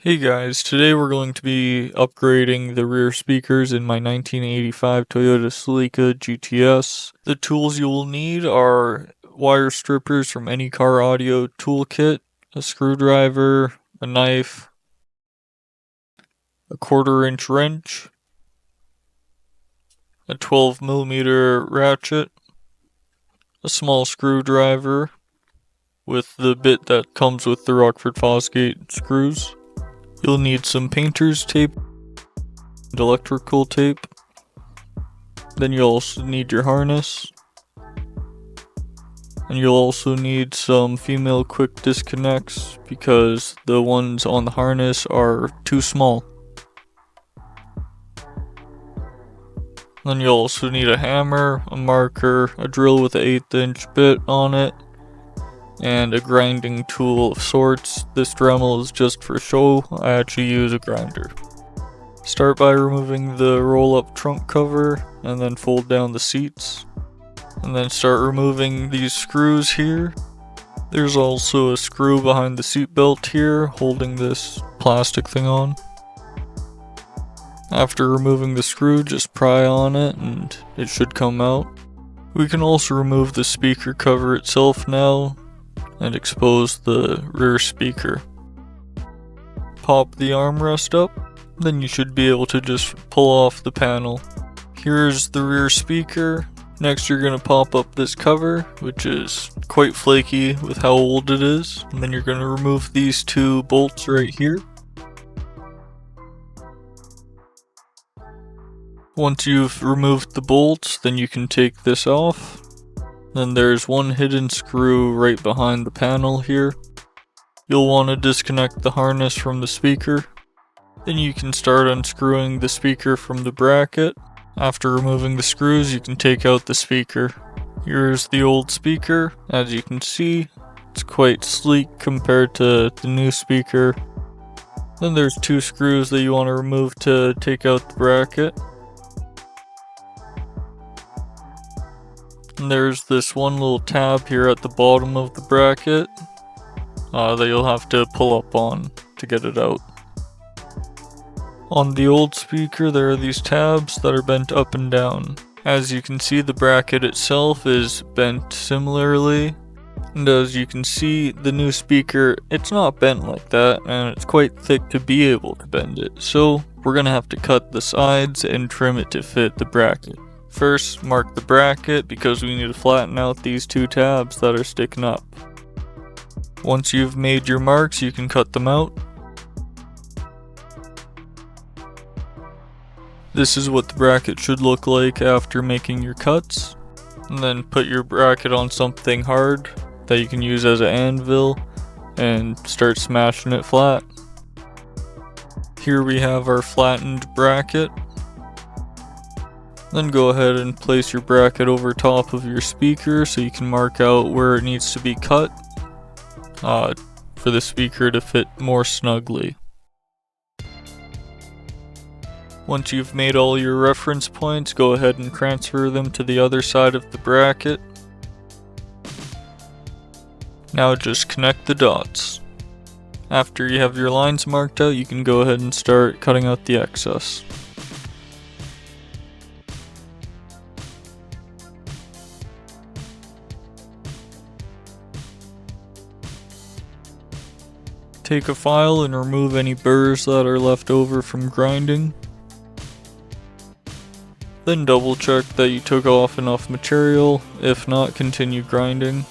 Hey guys, today we're going to be upgrading the rear speakers in my 1985 Toyota Celica GTS. The tools you will need are wire strippers from any car audio toolkit, a screwdriver, a knife, a 1/4-inch wrench, a 12mm ratchet, a small screwdriver with the bit that comes with the Rockford Fosgate screws. You'll need some painter's tape and electrical tape. Then you'll also need your harness. And you'll also need some female quick disconnects because the ones on the harness are too small. Then you'll also need a hammer, a marker, a drill with an 1/8-inch bit on it, and a grinding tool of sorts. This Dremel is just for show. I actually use a grinder. Start by removing the roll-up trunk cover and then fold down the seats. And then start removing these screws here. There's also a screw behind the seat belt here holding this plastic thing on. After removing the screw, just pry on it and it should come out. We can also remove the speaker cover itself now and expose the rear speaker. Pop the armrest up, then you should be able to just pull off the panel. Here's the rear speaker. Next you're going to pop up this cover, which is quite flaky with how old it is. And then you're going to remove these two bolts right here. Once you've removed the bolts, then you can take this off. Then there's one hidden screw right behind the panel here. You'll want to disconnect the harness from the speaker. Then you can start unscrewing the speaker from the bracket. After removing the screws, you can take out the speaker. Here's the old speaker. As you can see, it's quite sleek compared to the new speaker. Then there's two screws that you want to remove to take out the bracket. And there's this one little tab here at the bottom of the bracket that you'll have to pull up on to get it out. On the old speaker, there are these tabs that are bent up and down. As you can see, the bracket itself is bent similarly. And as you can see, the new speaker, it's not bent like that, and it's quite thick to be able to bend it. So we're gonna have to cut the sides and trim it to fit the bracket. First, mark the bracket because we need to flatten out these two tabs that are sticking up. Once you've made your marks, you can cut them out. This is what the bracket should look like after making your cuts. And then put your bracket on something hard that you can use as an anvil and start smashing it flat. Here we have our flattened bracket. Then go ahead and place your bracket over top of your speaker so you can mark out where it needs to be cut for the speaker to fit more snugly. Once you've made all your reference points, go ahead and transfer them to the other side of the bracket. Now just connect the dots. After you have your lines marked out, you can go ahead and start cutting out the excess. Take a file and remove any burrs that are left over from grinding. Then double check that you took off enough material. If not, continue grinding.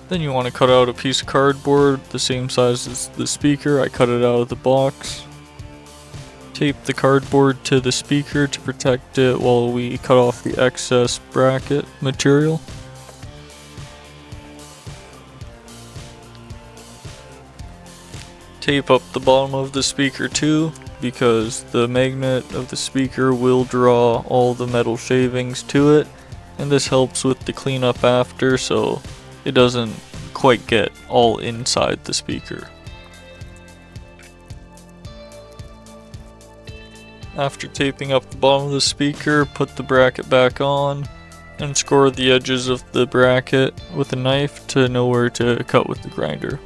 Then you want to cut out a piece of cardboard the same size as the speaker. I cut it out of the box. Tape the cardboard to the speaker to protect it while we cut off the excess bracket material. Tape up the bottom of the speaker too, because the magnet of the speaker will draw all the metal shavings to it, and this helps with the cleanup after so it doesn't quite get all inside the speaker. After taping up the bottom of the speaker, put the bracket back on and score the edges of the bracket with a knife to know where to cut with the grinder.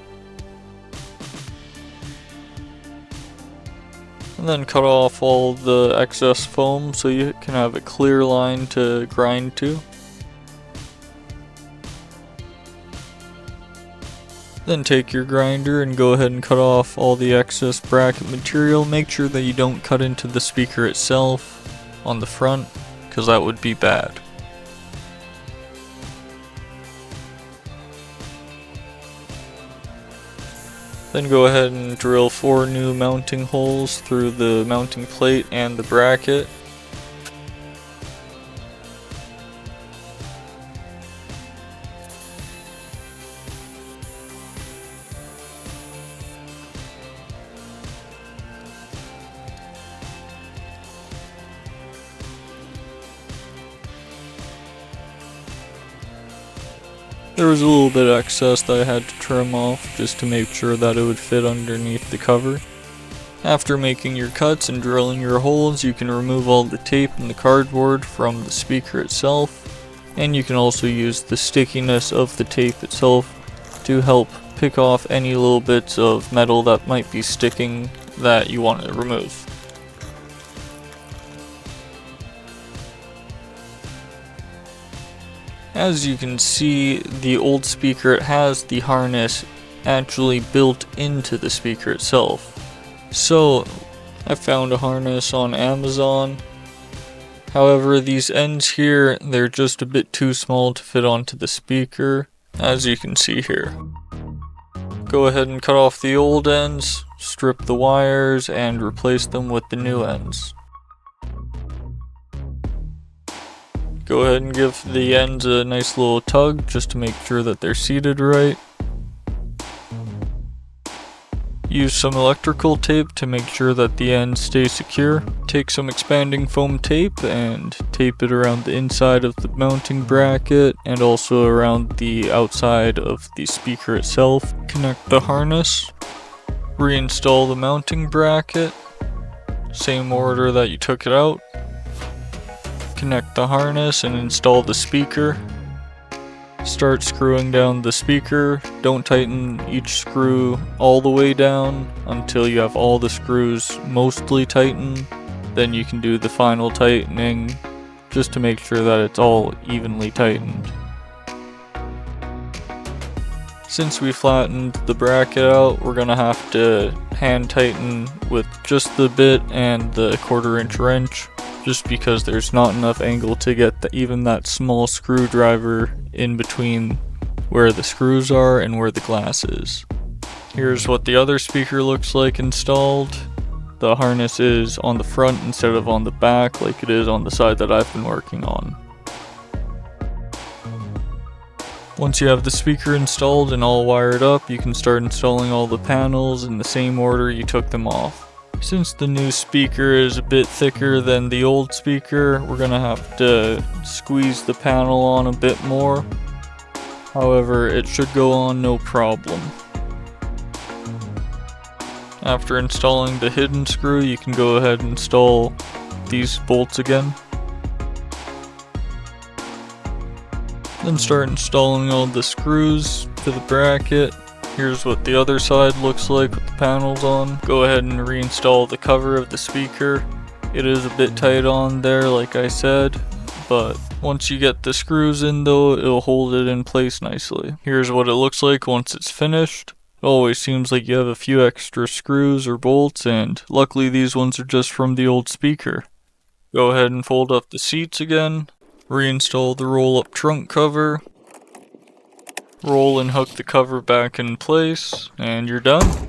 And then cut off all the excess foam so you can have a clear line to grind to. Then take your grinder and go ahead and cut off all the excess bracket material. Make sure that you don't cut into the speaker itself on the front, because that would be bad. Then go ahead and drill 4 new mounting holes through the mounting plate and the bracket. There was a little bit of excess that I had to trim off just to make sure that it would fit underneath the cover. After making your cuts and drilling your holes, you can remove all the tape and the cardboard from the speaker itself, and you can also use the stickiness of the tape itself to help pick off any little bits of metal that might be sticking that you want to remove. As you can see, the old speaker, it has the harness actually built into the speaker itself. So I found a harness on Amazon. However, these ends here, they're just a bit too small to fit onto the speaker, as you can see here. Go ahead and cut off the old ends, strip the wires, and replace them with the new ends. Go ahead and give the ends a nice little tug just to make sure that they're seated right. Use some electrical tape to make sure that the ends stay secure. Take some expanding foam tape and tape it around the inside of the mounting bracket and also around the outside of the speaker itself. Connect the harness. Reinstall the mounting bracket, same order that you took it out. Connect the harness and install the speaker. Start screwing down the speaker. Don't tighten each screw all the way down until you have all the screws mostly tightened. Then you can do the final tightening just to make sure that it's all evenly tightened. Since we flattened the bracket out, we're gonna have to hand tighten with just the bit and the 1/4" wrench, just because there's not enough angle to get even that small screwdriver in between where the screws are and where the glass is. Here's what the other speaker looks like installed. The harness is on the front instead of on the back like it is on the side that I've been working on. Once you have the speaker installed and all wired up, you can start installing all the panels in the same order you took them off. Since the new speaker is a bit thicker than the old speaker, we're gonna have to squeeze the panel on a bit more. However, it should go on no problem. After installing the hidden screw, you can go ahead and install these bolts again. Then start installing all the screws to the bracket. Here's what the other side looks like with the panels on. Go ahead and reinstall the cover of the speaker. It is a bit tight on there like I said, but once you get the screws in though, it'll hold it in place nicely. Here's what it looks like once it's finished. It always seems like you have a few extra screws or bolts, and luckily these ones are just from the old speaker. Go ahead and fold up the seats again. Reinstall the roll-up trunk cover. Roll and hook the cover back in place, and you're done.